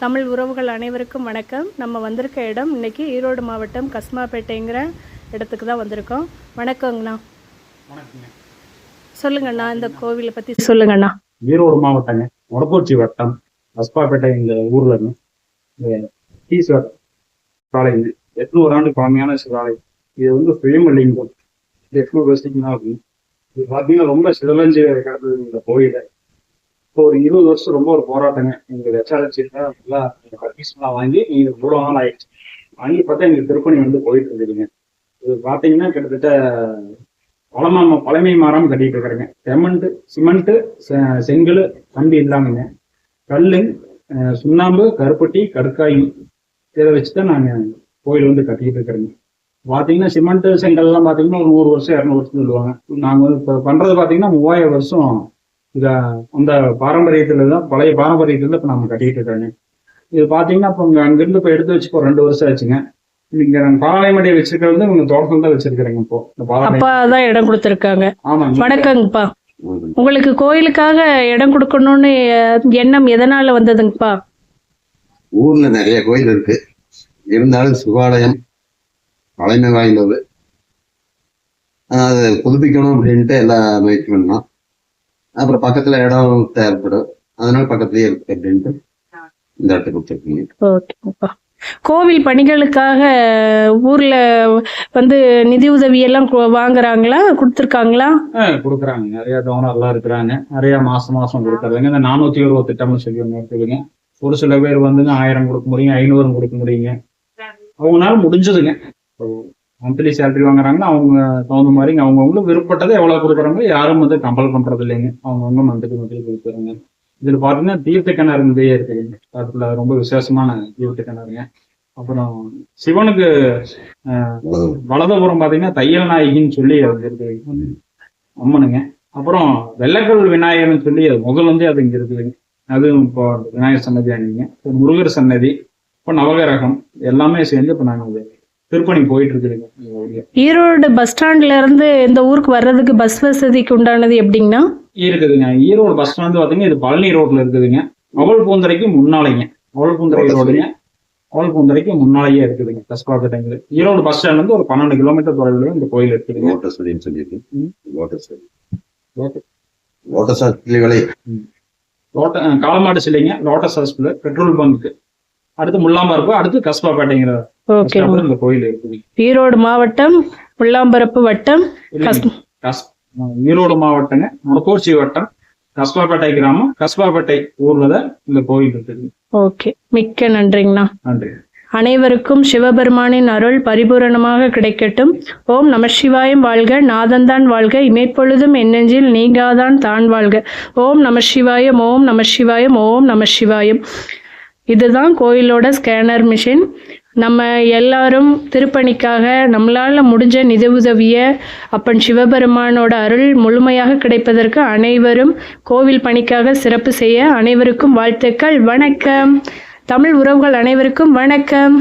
தமிழ் உறவுகள் அனைவருக்கும் வணக்கம். நம்ம வந்திருக்க இடம் இன்னைக்கு ஈரோடு மாவட்டம் கஸ்மாப்பேட்டைங்கிற இடத்துக்கு தான் வந்திருக்கோம். வணக்கங்கண்ணா. வணக்கங்க. சொல்லுங்கண்ணா, இந்த கோவிலை பற்றி சொல்லுங்கண்ணா. ஈரோடு மாவட்டங்க, மொடக்கூர்ச்சி வட்டம், கஸ்பாப்பேட்டை இந்த ஊர்ல இருந்து ஈஸ்வர் சாலைங்க. 800 ஆண்டு பழமையான சிவாலை. இது வந்து சுயமல்லிங்கம். இது 800 வருஷத்துக்கு தான் இருக்கும். இது பார்த்தீங்கன்னா ரொம்ப சிதலஞ்சு கிடந்தது இந்த கோயிலை. இப்போ ஒரு 20 வருஷம் ரொம்ப ஒரு போராட்டங்க. எங்க வெச்சாலட்சியில நல்லா பர்மிஷன்லாம் வாங்கி இது இவ்வளோ நாள் ஆயிடுச்சு. வாங்கி பார்த்தா எங்களுக்கு திருப்பணி வந்து போயிட்டு இருக்குதுங்க. இது பார்த்தீங்கன்னா கிட்டத்தட்ட பழமை மரம் கட்டிட்டு இருக்கிறேங்க. சிமெண்ட், செங்கல், கம்பி இல்லாமங்க, கல்லு, சுண்ணாம்பு, கருப்பட்டி, கற்காய் இதை வச்சுதான் நாங்க கோயில் வந்து கட்டிட்டு இருக்கிறேங்க. பாத்தீங்கன்னா சிமெண்ட், செங்கல்லாம் பாத்தீங்கன்னா ஒரு 100 வருஷம் 200 வருஷம் சொல்லுவாங்க. நாங்க வந்து இப்ப பண்றது பாத்தீங்கன்னா 3000 வருஷம் இத அந்த பாரம்பரியத்துலதான், பழைய பாரம்பரியத்துல இப்ப நம்ம கட்டிட்டு இருக்காங்க. இது பாத்தீங்கன்னா இப்ப அங்கிருந்து இப்ப எடுத்து வச்சு இப்போ 2 வருஷம் ஆச்சுங்க. இங்க பாளையமடி வச்சிருக்கிறது இவங்க தோட்டத்தில் தான் வச்சிருக்கிறேங்க. இப்போ அப்பா தான் இடம் கொடுத்துருக்காங்க. ஆமாங்க. வணக்கங்கப்பா. உங்களுக்கு கோயிலுக்காக இடம் கொடுக்கணும்னு எண்ணம் எதனால வந்ததுங்கப்பா? ஊர்ல நிறைய கோயில் இருக்கு, இருந்தாலும் சிவாலயம் பழமை வாய்ந்தது. அதை புதுப்பிக்கணும் அப்படின்ட்டு எல்லாம் முயற்சி பண்ணோம். அப்புறம் பக்கத்துல இடம் தேவைப்படும், அதனால பக்கத்துலயே இருக்கு அப்படின்ட்டு இந்த இடத்துக்கு கொடுத்துருக்கீங்க. ஓகேப்பா. கோவில் பணிகளுக்காக ஊர்ல வந்து நிதி உதவி எல்லாம் வாங்குறாங்களா, கொடுத்துருக்காங்களா? கொடுக்குறாங்க. நிறைய டோனர்லாம் இருக்கிறாங்க. நிறைய மாசம் கொடுக்குறாங்க. இந்த 420 திட்டம்னு சொல்லி ஒன்று இருக்குதுங்க. ஒரு சில பேர் வந்துங்க 1000 கொடுக்க முடியுங்க, 500 கொடுக்க முடியுங்க. அவங்களால முடிஞ்சதுங்க. மந்த்லி சேலரி வாங்குறாங்கன்னா அவங்க தகுந்த மாதிரிங்க அவங்கவுங்களுக்கு விருப்பப்பட்டதை எவ்வளவு கொடுக்குறாங்க. யாரும் வந்து கம்பல் பண்றது இல்லைங்க. அவங்கவுங்க மந்த்லி கொடுக்குறாங்க. இதுல பாத்தீங்கன்னா தீர்த்த கிணறு நிறைய இருக்குதுங்க. அதுல ரொம்ப விசேஷமான தீர்த்த கிணறுங்க. அப்புறம் சிவனுக்கு வலதபுரம் பாத்தீங்கன்னா தையல் நாயகின்னு சொல்லி அது இருக்குது அம்மனுங்க. அப்புறம் வெள்ளக்கல் விநாயகர்னு சொல்லி அது முதல்ல இருந்தே அது இங்க இருக்குதுங்க. அதுவும் இப்போ விநாயகர் சன்னதி அணிங்க, முருகர் சன்னதி, இப்போ நவகிரகம் எல்லாமே சேர்ந்து இப்போ நாங்கள் திருப்பணி போயிட்டு இருக்குதுங்க. ஈரோடு பஸ் ஸ்டாண்ட்ல இருந்து இந்த ஊருக்கு வர்றதுக்கு பஸ் வசதிக்கு உண்டானது எப்படிங்கன்னா இருக்குதுங்க. ஈரோடு பஸ் ஸ்டாண்ட் பாத்தீங்கன்னா இது பழனி ரோட்ல இருக்குதுங்க. அவல் பூந்தரைக்கு முன்னாலேங்க, அவல் பூந்தரை ரோடுங்க, அவல் பூந்தரைக்கு முன்னாலேயே இருக்குதுங்க கஸ்பாப்பேட்டைங்க. ஈரோடு பஸ் ஸ்டாண்ட்ல இருந்து ஒரு 12 கிலோமீட்டர் தொலைவில் இந்த கோயில் இருக்குதுங்க. காலமாடு சிலைங்க, லோட்டஸ் ஹாஸ்பிட்டல், பெட்ரோல் பங்க், அடுத்து முல்லாம்பரப்பு, அடுத்து கஸ்பாப்பேட்டைங்கிற இந்த கோயில் இருக்குது. ஈரோடு மாவட்டம் முல்லாம்பரப்பு வட்டம், ஈரோடு மாவட்டங்க, மொடக்கூர்ச்சி வட்டம், கஸ்பாப்பேட்டை கிராமம், கஸ்பாப்பேட்டை ஊர்ல தான் இந்த கோயில் இருக்குது. ஓகே, மிக்க நன்றிங்கண்ணா. நன்றி. அனைவருக்கும் சிவபெருமானின் அருள் பரிபூரணமாக கிடைக்கட்டும். ஓம் நம சிவாயம் வாழ்க, நாதந்தான் வாழ்க, இமைப்பொழுதும் என்னெஞ்சில் நீங்காதான் தான் வாழ்க. ஓம் நம சிவாயம், ஓம் நம சிவாயம், ஓம் நம சிவாயம். இதுதான் கோயிலோட ஸ்கேனர் மிஷின். நம்ம எல்லாரும் திருப்பணிக்காக நம்மளால் முடிஞ்ச நிதி உதவியை அப்பன் சிவபெருமானோட அருள் முழுமையாக கிடைப்பதற்கு அனைவரும் கோவில் பணிக்காக சிறப்பு செய்ய அனைவருக்கும் வாழ்த்துக்கள். வணக்கம். தமிழ் உறவுகள் அனைவருக்கும் வணக்கம்.